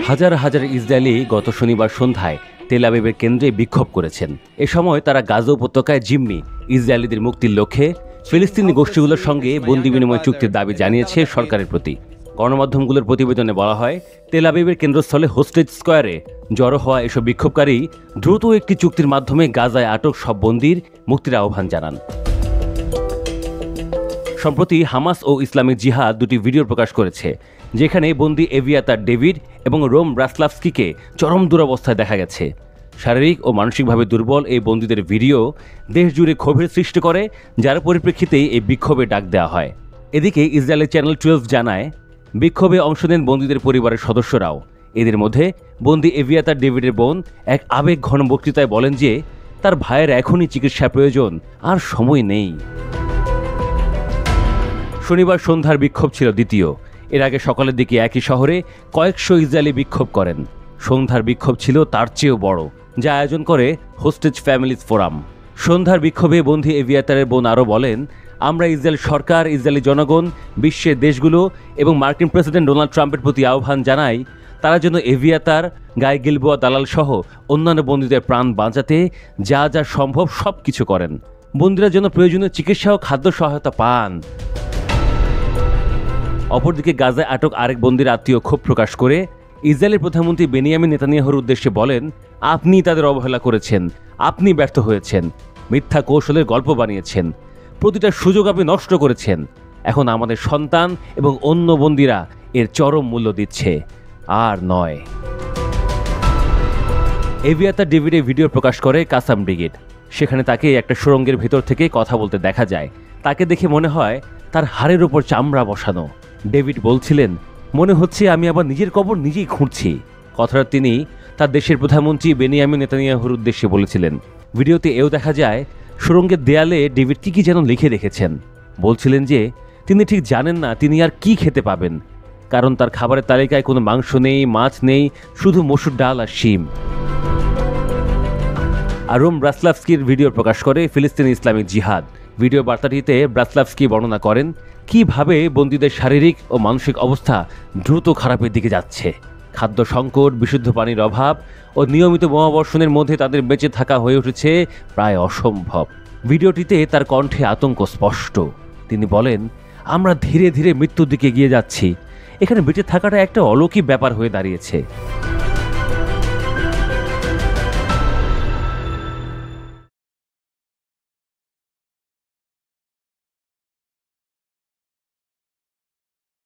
হাজার হাজার ইসরায়েলি গত শনিবার সন্ধ্যায় তেল আবিবের কেন্দ্রে বিক্ষোভ করেছেন। এ সময় তারা গাজা উপত্যকায় জিম্মি ইসরায়েলিদের মুক্তির লক্ষ্যে ফিলিস্তিনি গোষ্ঠীগুলোর সঙ্গে বন্দি বিনিময় চুক্তির দাবি জানিয়েছে সরকারের প্রতি। গণমাধ্যমগুলোর প্রতিবেদনে বলা হয়, তেল আবিবের কেন্দ্রস্থলে হোস্টেজ স্কোয়ারে জড়ো হওয়া এসব বিক্ষোভকারী দ্রুত একটি চুক্তির মাধ্যমে গাজায় আটক সব বন্দির মুক্তির আহ্বান জানান। সম্প্রতি হামাস ও ইসলামিক জিহাদ দুটি ভিডিও প্রকাশ করেছে, যেখানে বন্দি এভিয়াতার ডেভিড এবং রোম ব্রাসলাভস্কিকে চরম দুরবস্থায় দেখা গেছে। শারীরিক ও মানসিকভাবে দুর্বল এই বন্দীদের ভিডিও দেশ জুড়ে ক্ষোভের সৃষ্টি করে, যার পরিপ্রেক্ষিতেই এই বিক্ষোভে ডাক দেওয়া হয়। এদিকে ইসরায়েলের চ্যানেল 12 জানায়, বিক্ষোভে অংশ নেন বন্দীদের পরিবারের সদস্যরাও। এদের মধ্যে বন্দি এভিয়াতার ডেভিডের বোন এক আবেগ ঘন বক্তৃতায় বলেন যে তার ভাইয়ের এখনই চিকিৎসা প্রয়োজন, আর সময় নেই। শনিবার সন্ধ্যার বিক্ষোভ ছিল দ্বিতীয়। এর আগে সকালের দিকে একই শহরে কয়েকশো ইসরায়েলি বিক্ষোভ করেন। সন্ধ্যার বিক্ষোভ ছিল তার চেয়েও বড়, যা আয়োজন করে হোস্টেজ ফ্যামিলিজ ফোরাম। সন্ধ্যার বিক্ষোভে বন্দি এভিয়াতারের বোন আরও বলেন, আমরা ইসরায়েল সরকার, ইসরায়েলি জনগণ, বিশ্বের দেশগুলো এবং মার্কিন প্রেসিডেন্ট ডোনাল্ড ট্রাম্পের প্রতি আহ্বান জানাই, তারা যেন এভিয়াতার, গায়ে গিলবোয়া দালাল সহ অন্যান্য বন্দীদের প্রাণ বাঁচাতে যা যা সম্ভব সব কিছু করেন। বন্দীরা যেন প্রয়োজনীয় চিকিৎসা ও খাদ্য সহায়তা পান। অপরদিকে গাজায় আটক আরেক বন্দির আত্মীয় ক্ষোভ প্রকাশ করে ইসরায়েলের প্রধানমন্ত্রী বেনিয়ামিন নেতানিয়াহুর উদ্দেশ্যে বলেন, আপনি তাদের অবহেলা করেছেন, আপনি ব্যর্থ হয়েছেন, মিথ্যা কৌশলের গল্প বানিয়েছেন, প্রতিটা সুযোগ আপনি নষ্ট করেছেন। এখন আমাদের সন্তান এবং অন্য বন্দিরা এর চরম মূল্য দিচ্ছে, আর নয়। এভিয়াতার ডেভিডে ভিডিও প্রকাশ করে কাসাম ব্রিগেড। সেখানে তাকে একটা সুড়ঙ্গের ভেতর থেকে কথা বলতে দেখা যায়। তাকে দেখে মনে হয় তার হাড়ের ওপর চামড়া বসানো। ডেভিড বলছিলেন, মনে হচ্ছে আমি আবার নিজের কবর নিজেই খুঁড়ছি। কথাটা তিনি তার দেশের প্রধানমন্ত্রী বেনিয়ামিন নেতানিয়াহুর উদ্দেশ্যে বলেছিলেন। ভিডিওতে এও দেখা যায়, সুড়ঙ্গের দেয়ালে ডেভিড কি যেন লিখে রেখেছেন। বলছিলেন যে তিনি ঠিক জানেন না তিনি আর কি খেতে পাবেন, কারণ তার খাবারের তালিকায় কোনো মাংস নেই, মাছ নেই, শুধু মসুর ডাল আর শিম। আর রোম ব্রাসলাভস্কির ভিডিও প্রকাশ করে ফিলিস্তিনি ইসলামিক জিহাদ। ভিডিও বার্তাটিতে ব্রাসলাভস্কি বর্ণনা করেন কিভাবে বন্দীদের শারীরিক ও মানসিক অবস্থা দ্রুত খারাপের দিকে যাচ্ছে। খাদ্য সংকট, বিশুদ্ধ পানির অভাব ও নিয়মিত বোমাবর্ষণের মধ্যে তাদের বেঁচে থাকা হয়ে উঠেছে প্রায় অসম্ভব। ভিডিওটিতে তার কণ্ঠে আতঙ্ক স্পষ্ট। তিনি বলেন, আমরা ধীরে ধীরে মৃত্যুর দিকে এগিয়ে যাচ্ছি। এখানে বেঁচে থাকাটা একটা অলৌকিক ব্যাপার হয়ে দাঁড়িয়েছে।